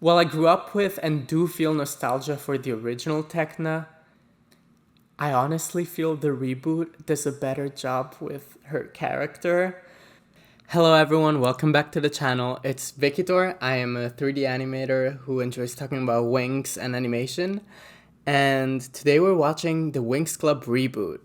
While I grew up with and do feel nostalgia for the original Tecna, I honestly feel the reboot does a better job with her character. Hello everyone, welcome back to the channel. It's Vikitor. I am a 3D animator who enjoys talking about Winx and animation. And today we're watching the Winx Club reboot.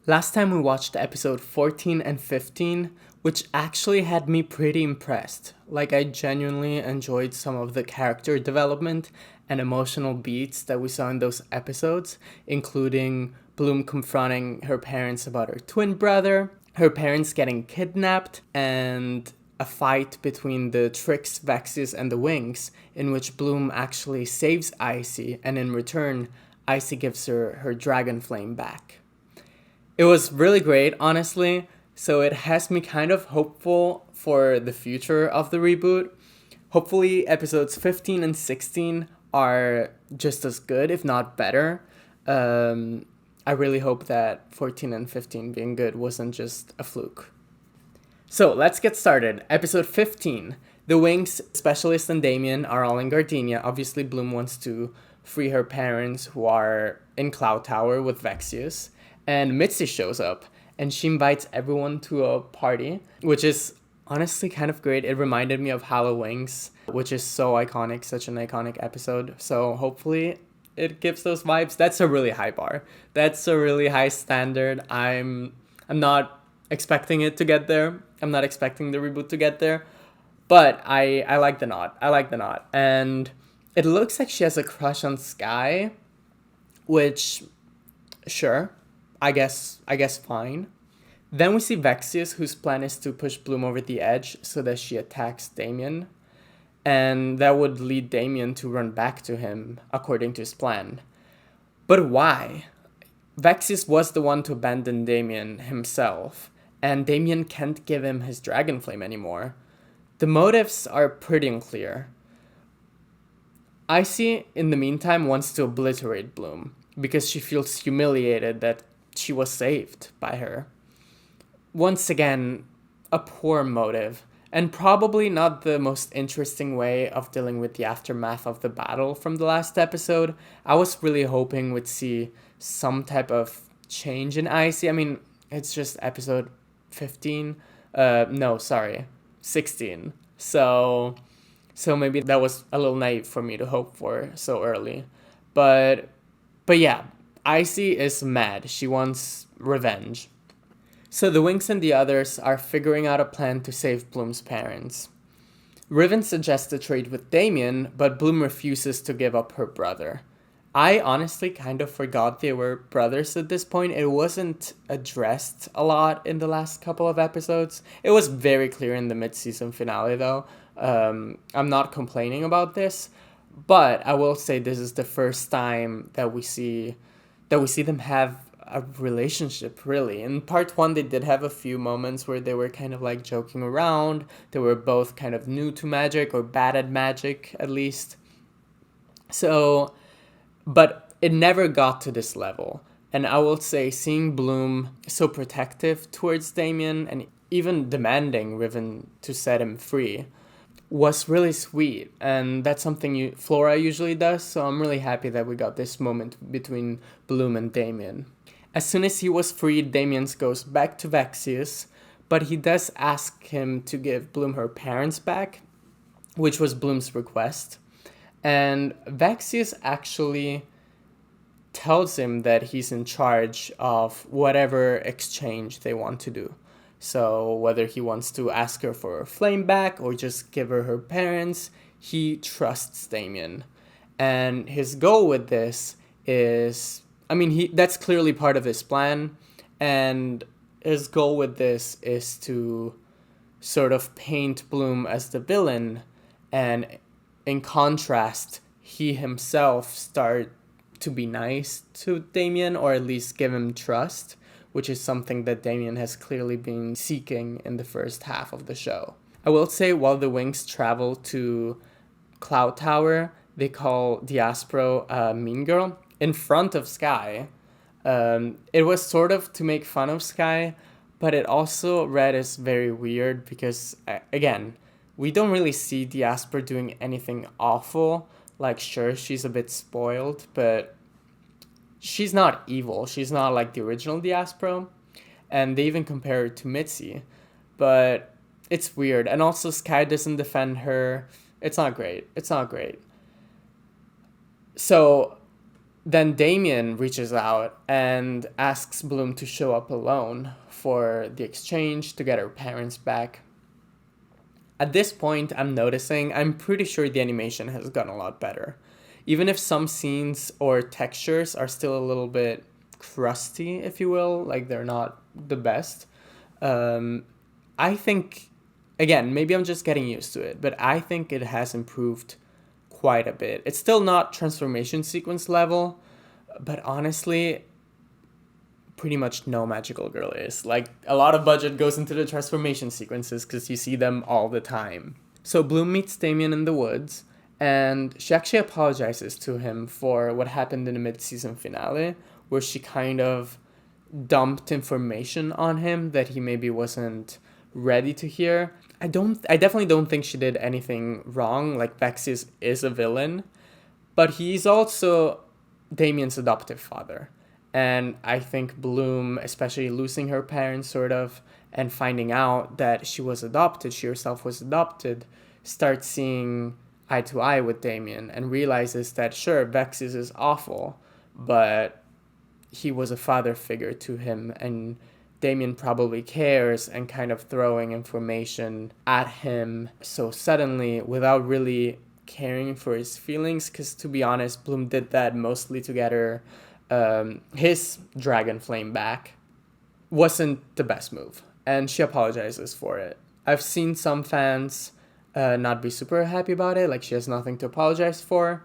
Last time we watched episode 14 and 15, which actually had me pretty impressed. Like, I genuinely enjoyed some of the character development and emotional beats that we saw in those episodes, including Bloom confronting her parents about her twin brother, her parents getting kidnapped, and a fight between the Trix, Vexius, and the Winx, in which Bloom actually saves Icy, and in return, Icy gives her dragon flame back. It was really great, honestly, so it has me kind of hopeful for the future of the reboot. Hopefully, episodes 15 and 16 are just as good, if not better. I really hope that 14 and 15 being good wasn't just a fluke. So let's get started. Episode 15. The Winx, Specialist, and Damien are all in Gardenia. Obviously, Bloom wants to free her parents who are in Cloud Tower with Vexius. And Mitzi shows up and she invites everyone to a party, which is honestly kind of great. It reminded me of Halloween's, which is so iconic, such an iconic episode. So hopefully it gives those vibes. That's a really high bar. That's a really high standard. I'm not expecting it to get there. I'm not expecting the reboot to get there. But I like the nod. I like the nod. And it looks like she has a crush on Sky, which, sure, I guess fine. Then we see Vexius, whose plan is to push Bloom over the edge so that she attacks Damien. And that would lead Damien to run back to him, according to his plan. But why? Vexius was the one to abandon Damien himself, and Damien can't give him his dragon flame anymore. The motives are pretty unclear. Icy, in the meantime, wants to obliterate Bloom, because she feels humiliated that she was saved by her. Once again, a poor motive, and probably not the most interesting way of dealing with the aftermath of the battle from the last episode. I was really hoping we'd see some type of change in Icy. I mean, it's just episode 15. No, sorry, 16. So maybe that was a little naive for me to hope for so early. But yeah, Icy is mad. She wants revenge. So the Winx and the others are figuring out a plan to save Bloom's parents. Riven suggests a trade with Damien, but Bloom refuses to give up her brother. I honestly kind of forgot they were brothers at this point. It wasn't addressed a lot in the last couple of episodes. It was very clear in the mid-season finale, though. I'm not complaining about this, but I will say this is the first time that we see them have a relationship, really. In part one, they did have a few moments where they were kind of like joking around. They were both kind of new to magic, or bad at magic, at least. So, but it never got to this level. And I will say, seeing Bloom so protective towards Damien and even demanding Riven to set him free was really sweet, and that's something Flora usually does, so I'm really happy that we got this moment between Bloom and Damien. As soon as he was freed, Damien goes back to Vexius, but he does ask him to give Bloom her parents back, which was Bloom's request, and Vexius actually tells him that he's in charge of whatever exchange they want to do. So whether he wants to ask her for her flame back or just give her her parents, he trusts Damien. And his goal with this is, that's clearly part of his plan. And his goal with this is to sort of paint Bloom as the villain. And in contrast, he himself start to be nice to Damien, or at least give him trust, which is something that Damien has clearly been seeking in the first half of the show. I will say, while the Winx travel to Cloud Tower, they call Diaspro a mean girl in front of Sky. It was sort of to make fun of Sky, but it also read as very weird because, again, we don't really see Diaspora doing anything awful. Like, sure, she's a bit spoiled, but she's not evil. She's not like the original Diaspora. And they even compare her to Mitzi. But it's weird. And also, Sky doesn't defend her. It's not great. It's not great. So then Damien reaches out and asks Bloom to show up alone for the exchange to get her parents back. At this point, I'm pretty sure the animation has gotten a lot better. Even if some scenes or textures are still a little bit crusty, if you will, like they're not the best. I think, again, maybe I'm just getting used to it, but I think it has improved quite a bit. It's still not transformation sequence level, but honestly, pretty much no magical girl is. Like, a lot of budget goes into the transformation sequences because you see them all the time. So Bloom meets Damien in the woods, and she actually apologizes to him for what happened in the mid-season finale, where she kind of dumped information on him that he maybe wasn't ready to hear. I definitely don't think she did anything wrong. Like, Vexis is a villain, but he's also Damien's adoptive father. And I think Bloom, especially losing her parents sort of, and finding out that she herself was adopted, starts seeing eye to eye with Damien and realizes that sure, Vexis is awful, but he was a father figure to him, and Damien probably cares, and kind of throwing information at him so suddenly without really caring for his feelings, because to be honest, Bloom did that mostly to get her his dragon flame back. Wasn't the best move, and she apologizes for it. I've seen some fans not be super happy about it, like she has nothing to apologize for.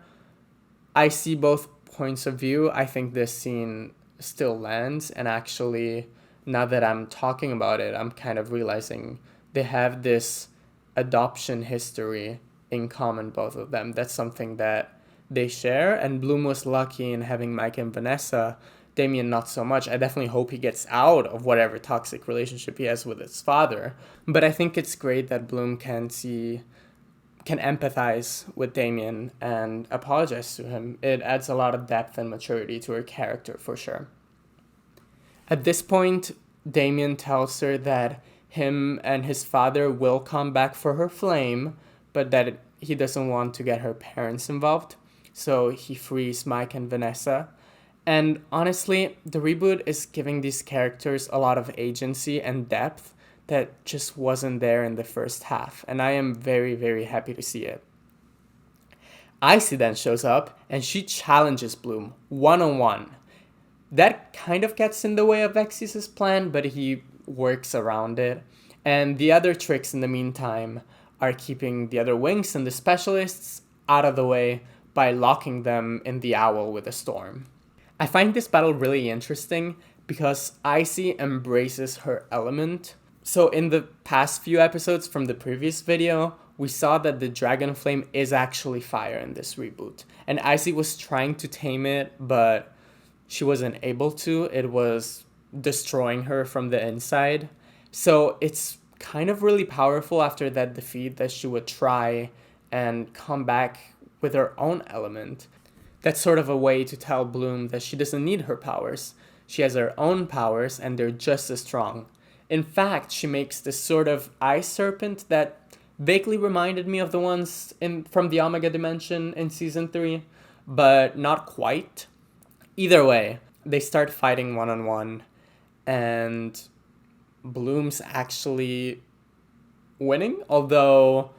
I see both points of view. I think this scene still lands, and actually, now that I'm talking about it, I'm kind of realizing they have this adoption history in common, both of them. That's something that they share, and Bloom was lucky in having Mike and Vanessa. Damien, not so much. I definitely hope he gets out of whatever toxic relationship he has with his father. But I think it's great that Bloom can empathize with Damien and apologize to him. It adds a lot of depth and maturity to her character, for sure. At this point, Damien tells her that him and his father will come back for her flame, but that he doesn't want to get her parents involved. So he frees Mike and Vanessa. And honestly, the reboot is giving these characters a lot of agency and depth that just wasn't there in the first half. And I am very, very happy to see it. Icy then shows up and she challenges Bloom one-on-one. That kind of gets in the way of Vexis' plan, but he works around it. And the other tricks in the meantime are keeping the other Winx and the specialists out of the way by locking them in the owl with a storm. I find this battle really interesting because Icy embraces her element. So in the past few episodes from the previous video, we saw that the dragon flame is actually fire in this reboot. And Icy was trying to tame it, but she wasn't able to. It was destroying her from the inside. So it's kind of really powerful after that defeat that she would try and come back with her own element. That's sort of a way to tell Bloom that she doesn't need her powers. She has her own powers and they're just as strong. In fact, she makes this sort of ice serpent that vaguely reminded me of the ones from the Omega Dimension in Season 3, but not quite. Either way, they start fighting one-on-one, and Bloom's actually winning, although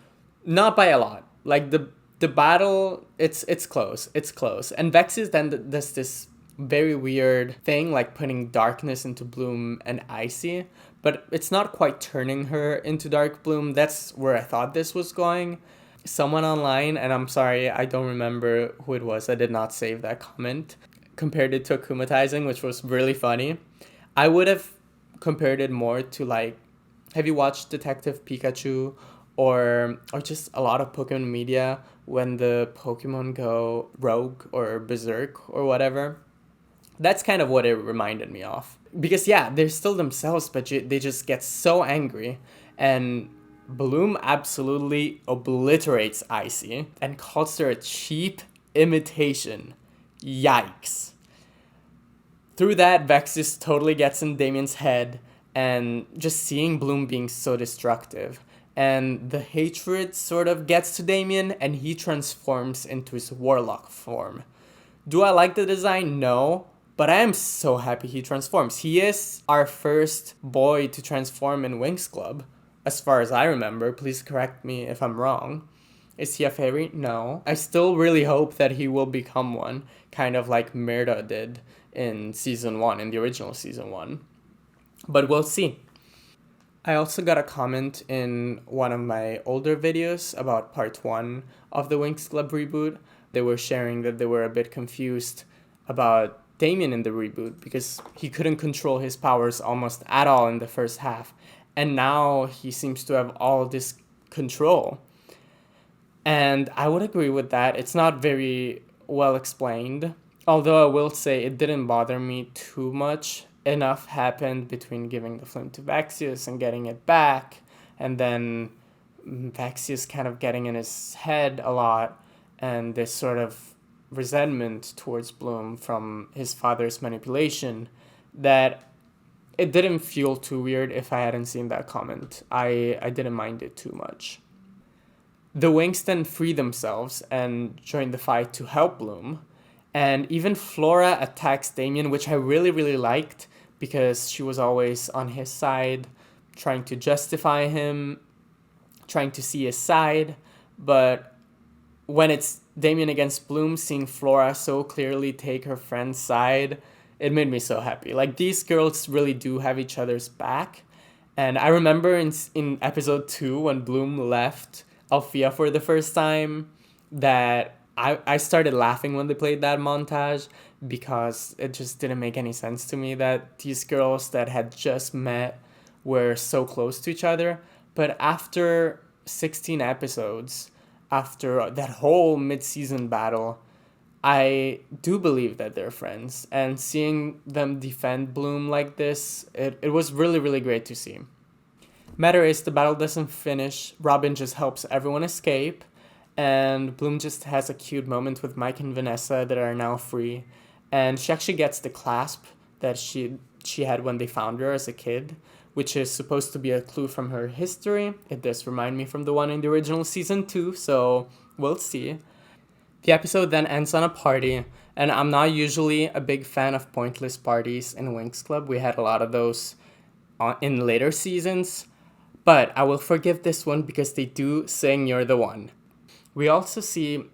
not by a lot. Like, the battle, it's close. And Vexis then does this very weird thing, like putting darkness into Bloom and Icy, but it's not quite turning her into Dark Bloom. That's where I thought this was going. Someone online, and I'm sorry, I don't remember who it was, I did not save that comment, compared it to akumatizing, which was really funny. I would have compared it more to, like, have you watched Detective Pikachu or just a lot of Pokemon media when the Pokemon go rogue or berserk or whatever? That's kind of what it reminded me of. Because yeah, they're still themselves, but they just get so angry. And Bloom absolutely obliterates Icy and calls her a cheap imitation. Yikes. Through that, Vexus totally gets in Damien's head, and just seeing Bloom being so destructive. And the hatred sort of gets to Damien, and he transforms into his warlock form. Do I like the design? No. But I am so happy he transforms. He is our first boy to transform in Winx Club, as far as I remember. Please correct me if I'm wrong. Is he a fairy? No. I still really hope that he will become one, kind of like Merda did in season 1, in the original season 1. But we'll see. I also got a comment in one of my older videos about part 1 of the Winx Club reboot. They were sharing that they were a bit confused about Damien in the reboot because he couldn't control his powers almost at all in the first half. And now he seems to have all this control. And I would agree with that. It's not very well explained. Although I will say it didn't bother me too much. Enough happened between giving the flame to Vaxius and getting it back, and then Vaxius kind of getting in his head a lot, and this sort of resentment towards Bloom from his father's manipulation, that it didn't feel too weird if I hadn't seen that comment. I didn't mind it too much. The Winx then free themselves and join the fight to help Bloom. And even Flora attacks Damien, which I really, really liked because she was always on his side, trying to justify him, trying to see his side. But when it's Damien against Bloom, seeing Flora so clearly take her friend's side, it made me so happy. Like, these girls really do have each other's back. And I remember in episode 2 when Bloom left Althea for the first time that I started laughing when they played that montage because it just didn't make any sense to me that these girls that had just met were so close to each other. But after 16 episodes, after that whole mid-season battle, I do believe that they're friends. And seeing them defend Bloom like this, it was really, really great to see. Matter is, the battle doesn't finish. Robin just helps everyone escape. And Bloom just has a cute moment with Mike and Vanessa that are now free. And she actually gets the clasp that she had when they found her as a kid, which is supposed to be a clue from her history. It does remind me from the one in the original season 2, so we'll see. The episode then ends on a party, and I'm not usually a big fan of pointless parties in Winx Club. We had a lot of those in later seasons, but I will forgive this one because they do sing You're the One. We also see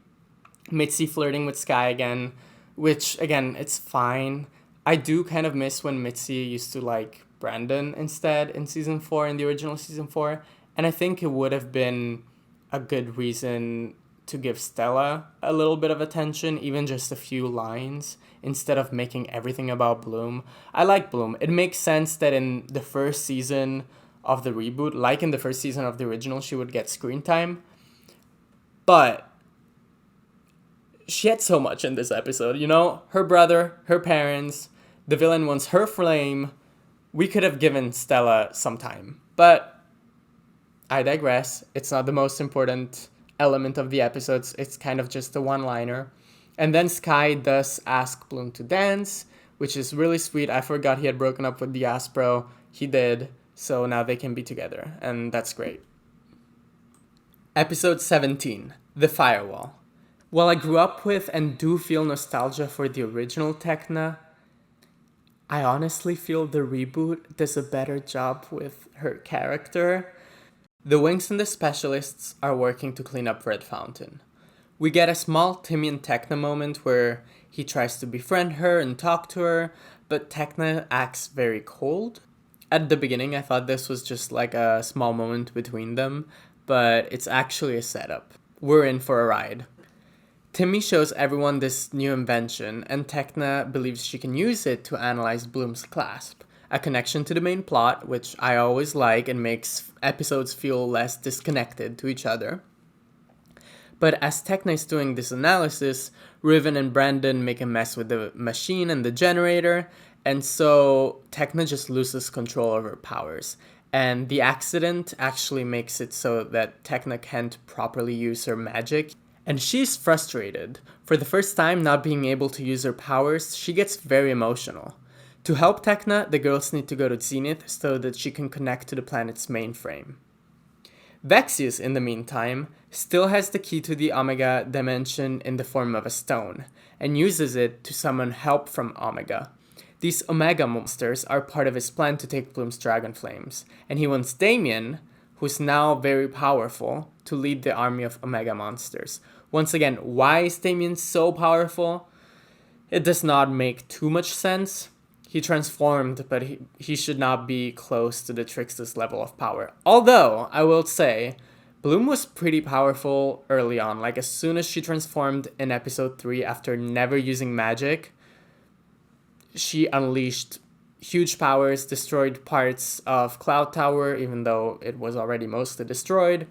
Mitzi flirting with Sky again, which, again, it's fine. I do kind of miss when Mitzi used to like Brandon instead in season 4, in the original season 4, and I think it would have been a good reason to give Stella a little bit of attention, even just a few lines, instead of making everything about Bloom. I like Bloom. It makes sense that in the first season of the reboot, like in the first season of the original, she would get screen time. But she had so much in this episode, you know? Her brother, her parents, the villain wants her flame. We could have given Stella some time. But I digress. It's not the most important element of the episodes. It's kind of just a one-liner. And then Sky does ask Bloom to dance, which is really sweet. I forgot he had broken up with the Aspro. He did. So now they can be together. And that's great. Episode 17, The Firewall. While I grew up with and do feel nostalgia for the original Tecna, I honestly feel the reboot does a better job with her character. The Winx and the Specialists are working to clean up Red Fountain. We get a small Timmy and Tecna moment where he tries to befriend her and talk to her, but Tecna acts very cold. At the beginning, I thought this was just like a small moment between them, but it's actually a setup. We're in for a ride. Timmy shows everyone this new invention, and Tecna believes she can use it to analyze Bloom's clasp, a connection to the main plot, which I always like and makes episodes feel less disconnected to each other. But as Tecna is doing this analysis, Riven and Brandon make a mess with the machine and the generator, and so Tecna just loses control of her powers. And the accident actually makes it so that Tecna can't properly use her magic. And she's frustrated. For the first time not being able to use her powers, she gets very emotional. To help Tecna, the girls need to go to Zenith so that she can connect to the planet's mainframe. Vexius, in the meantime, still has the key to the Omega dimension in the form of a stone, and uses it to summon help from Omega. These Omega monsters are part of his plan to take Bloom's Dragon Flames, and he wants Damien, who's now very powerful, to lead the army of Omega monsters. Once again, why is Damien so powerful? It does not make too much sense. He transformed, but he should not be close to the Trickster's level of power. Although, I will say, Bloom was pretty powerful early on. Like, as soon as she transformed in episode 3 after never using magic, she unleashed huge powers, destroyed parts of Cloud Tower, even though it was already mostly destroyed.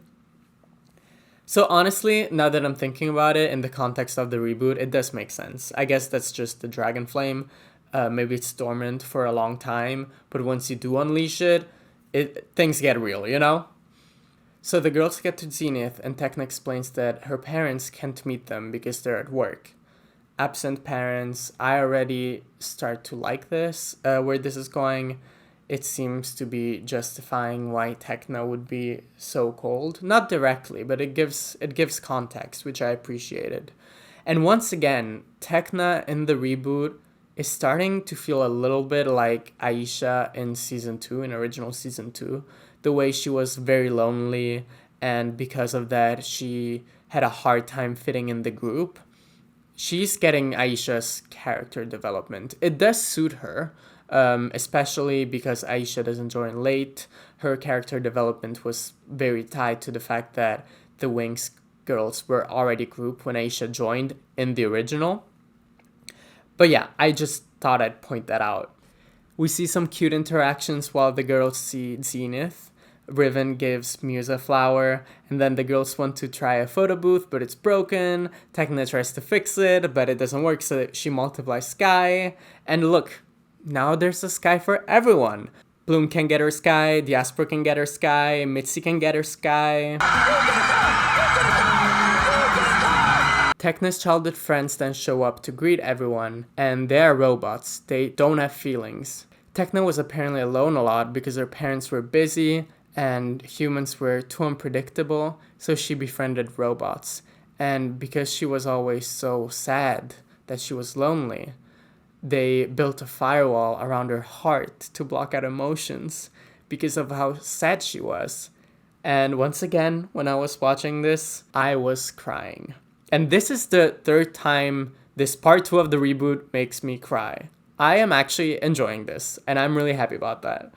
So honestly, now that I'm thinking about it in the context of the reboot, it does make sense. I guess that's just the Dragon Flame. Maybe it's dormant for a long time, but once you do unleash it, things get real, you know? So the girls get to Zenith, and Tecna explains that her parents can't meet them because they're at work. Absent parents, I already start to like this, where this is going. It seems to be justifying why Tecna would be so cold. Not directly, but it gives context, which I appreciated. And once again, Tecna in the reboot is starting to feel a little bit like Aisha in season 2, in original season 2. The way she was very lonely, and because of that, she had a hard time fitting in the group. She's getting Aisha's character development. It does suit her, especially because Aisha doesn't join late. Her character development was very tied to the fact that the Winx girls were already a group when Aisha joined in the original. But yeah, I just thought I'd point that out. We see some cute interactions while the girls see Zenith. Riven gives Muse a flower, and then the girls want to try a photo booth, but it's broken. Tecna tries to fix it, but it doesn't work, so she multiplies Sky. And look, now there's a Sky for everyone. Bloom can get her Sky, Diaspora can get her Sky, Mitzi can get her Sky. Tecna's childhood friends then show up to greet everyone, and they are robots. They don't have feelings. Tecna was apparently alone a lot because her parents were busy and humans were too unpredictable, so she befriended robots. And because she was always so sad that she was lonely, they built a firewall around her heart to block out emotions because of how sad she was. And once again, when I was watching this, I was crying. And this is the third time this part 2 of the reboot makes me cry. I am actually enjoying this, and I'm really happy about that.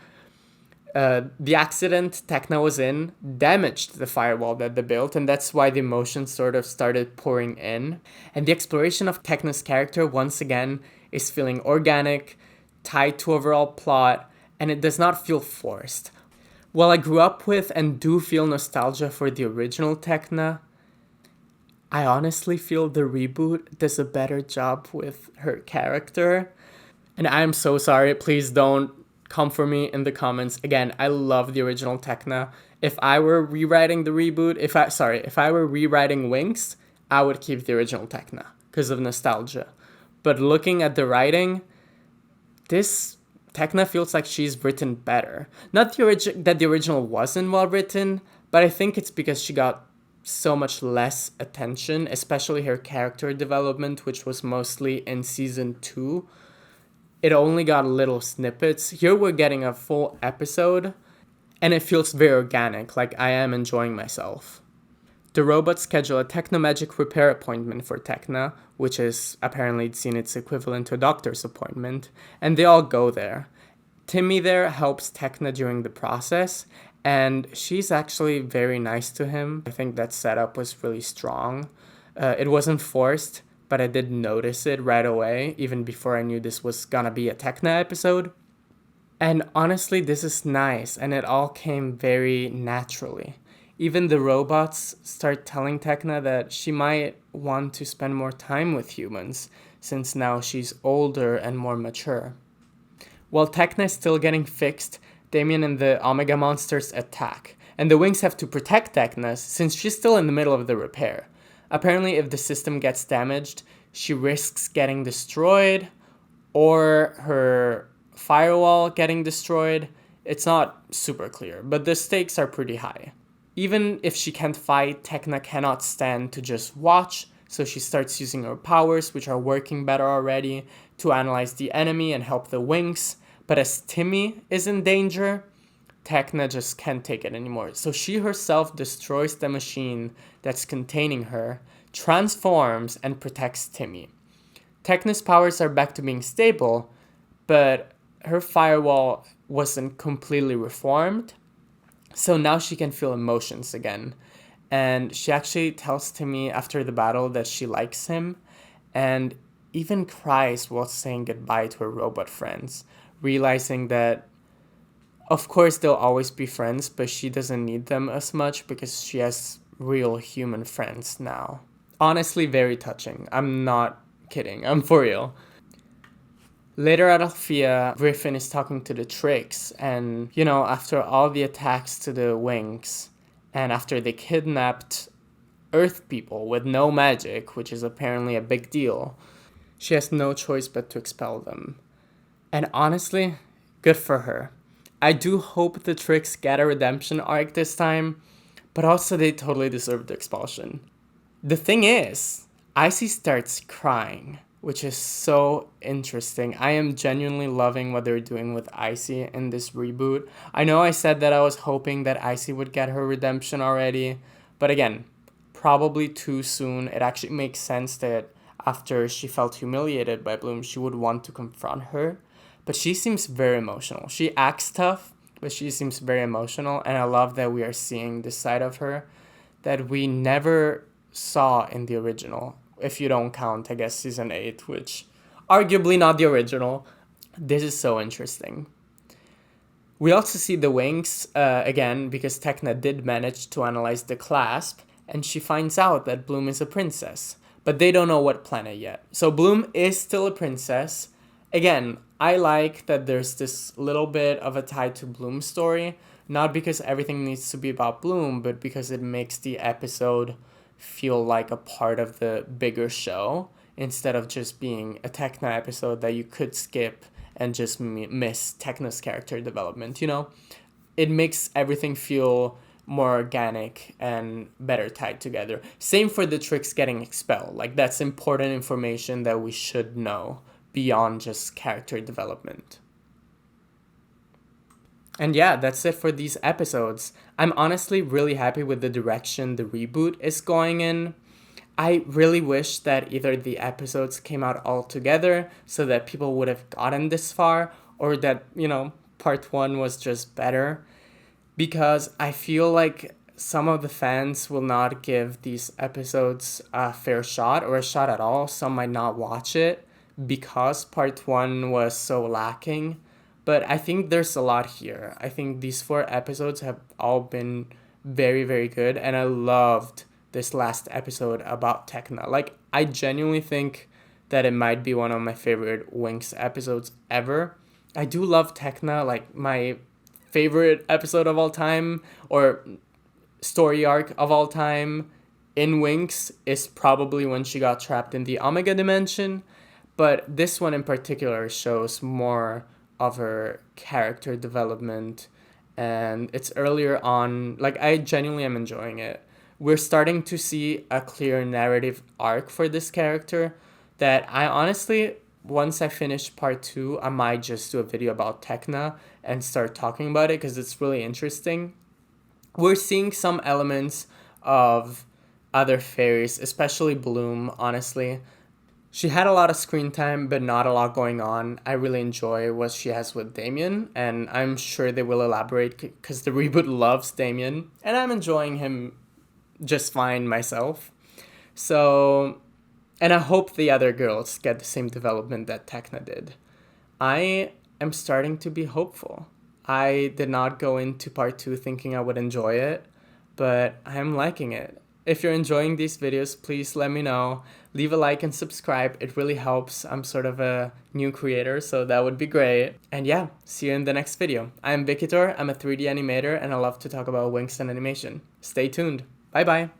The accident Tecna was in damaged the firewall that they built, and that's why the emotions sort of started pouring in. And the exploration of Tecna's character, once again, is feeling organic, tied to overall plot, and it does not feel forced. While I grew up with and do feel nostalgia for the original Tecna, I honestly feel the reboot does a better job with her character. And I'm so sorry, please don't come for me in the comments. Again, I love the original Tecna. If I were rewriting the reboot, if I were rewriting Winx, I would keep the original Tecna because of nostalgia. But looking at the writing, this Tecna feels like she's written better. Not that the original wasn't well written, but I think it's because she got so much less attention, especially her character development, which was mostly in season 2. It only got little snippets. Here we're getting a full episode, and it feels very organic, like I am enjoying myself. The robots schedule a technomagic repair appointment for Tecna, which is apparently seen its equivalent to a doctor's appointment, and they all go there. Timmy there helps Tecna during the process, and she's actually very nice to him. I think that setup was really strong. It wasn't forced, but I did notice it right away, even before I knew this was gonna be a Tecna episode. And honestly, this is nice, and it all came very naturally. Even the robots start telling Tecna that she might want to spend more time with humans, since now she's older and more mature. While Tecna is still getting fixed, Damien and the Omega monsters attack, and the Winx have to protect Tecna since she's still in the middle of the repair. Apparently, if the system gets damaged, she risks getting destroyed or her firewall getting destroyed. It's not super clear, but the stakes are pretty high. Even if she can't fight, Tecna cannot stand to just watch, so she starts using her powers, which are working better already, to analyze the enemy and help the Winx. But as Timmy is in danger, Tecna just can't take it anymore. So she herself destroys the machine that's containing her, transforms, and protects Timmy. Tecna's powers are back to being stable, but her firewall wasn't completely reformed, so now she can feel emotions again. And she actually tells Timmy after the battle that she likes him, and even cries while saying goodbye to her robot friends, realizing that of course they'll always be friends, but she doesn't need them as much because she has real human friends now. Honestly, very touching. I'm not kidding. I'm for real. Later at Althea, Griffin is talking to the Tricks, and, after all the attacks to the Winx, and after they kidnapped Earth people with no magic, which is apparently a big deal, she has no choice but to expel them. And honestly, good for her. I do hope the Tricks get a redemption arc this time, but also they totally deserve the expulsion. The thing is, Icy starts crying, which is so interesting. I am genuinely loving what they're doing with Icy in this reboot. I know I said that I was hoping that Icy would get her redemption already, but again, probably too soon. It actually makes sense that after she felt humiliated by Bloom, she would want to confront her. But she seems very emotional. She acts tough, but she seems very emotional, and I love that we are seeing this side of her that we never saw in the original. If you don't count, I guess, season 8, which arguably not the original. This is so interesting. We also see the Winx again because Tecna did manage to analyze the clasp, and she finds out that Bloom is a princess, but they don't know what planet yet. So Bloom is still a princess. Again, I like that there's this little bit of a tie to Bloom's story, not because everything needs to be about Bloom, but because it makes the episode feel like a part of the bigger show instead of just being a Tecna episode that you could skip and just miss Tecna's character development, It makes everything feel more organic and better tied together. Same for the Tricks getting expelled. Like, that's important information that we should know beyond just character development. And yeah, that's it for these episodes. I'm honestly really happy with the direction the reboot is going in. I really wish that either the episodes came out all together so that people would have gotten this far, or that, part 1 was just better. Because I feel like some of the fans will not give these episodes a fair shot or a shot at all. Some might not watch it because part 1 was so lacking. But I think there's a lot here. I think these 4 episodes have all been very, very good. And I loved this last episode about Tecna. Like, I genuinely think that it might be one of my favorite Winx episodes ever. I do love Tecna. Like, my favorite episode of all time, or story arc of all time in Winx, is probably when she got trapped in the Omega dimension. But this one in particular shows more of her character development, and it's earlier on. Like, I genuinely am enjoying it. We're starting to see a clear narrative arc for this character that I honestly, once I finish part 2, I might just do a video about Tecna and start talking about it because it's really interesting. We're seeing some elements of other fairies, especially Bloom, honestly. She had a lot of screen time, but not a lot going on. I really enjoy what she has with Damien, and I'm sure they will elaborate because the reboot loves Damien, and I'm enjoying him just fine myself. So, and I hope the other girls get the same development that Tecna did. I am starting to be hopeful. I did not go into part 2 thinking I would enjoy it, but I'm liking it. If you're enjoying these videos, please let me know. Leave a like and subscribe. It really helps. I'm sort of a new creator, so that would be great. And yeah, see you in the next video. I'm Vikitor, I'm a 3D animator, and I love to talk about Winx and animation. Stay tuned. Bye bye.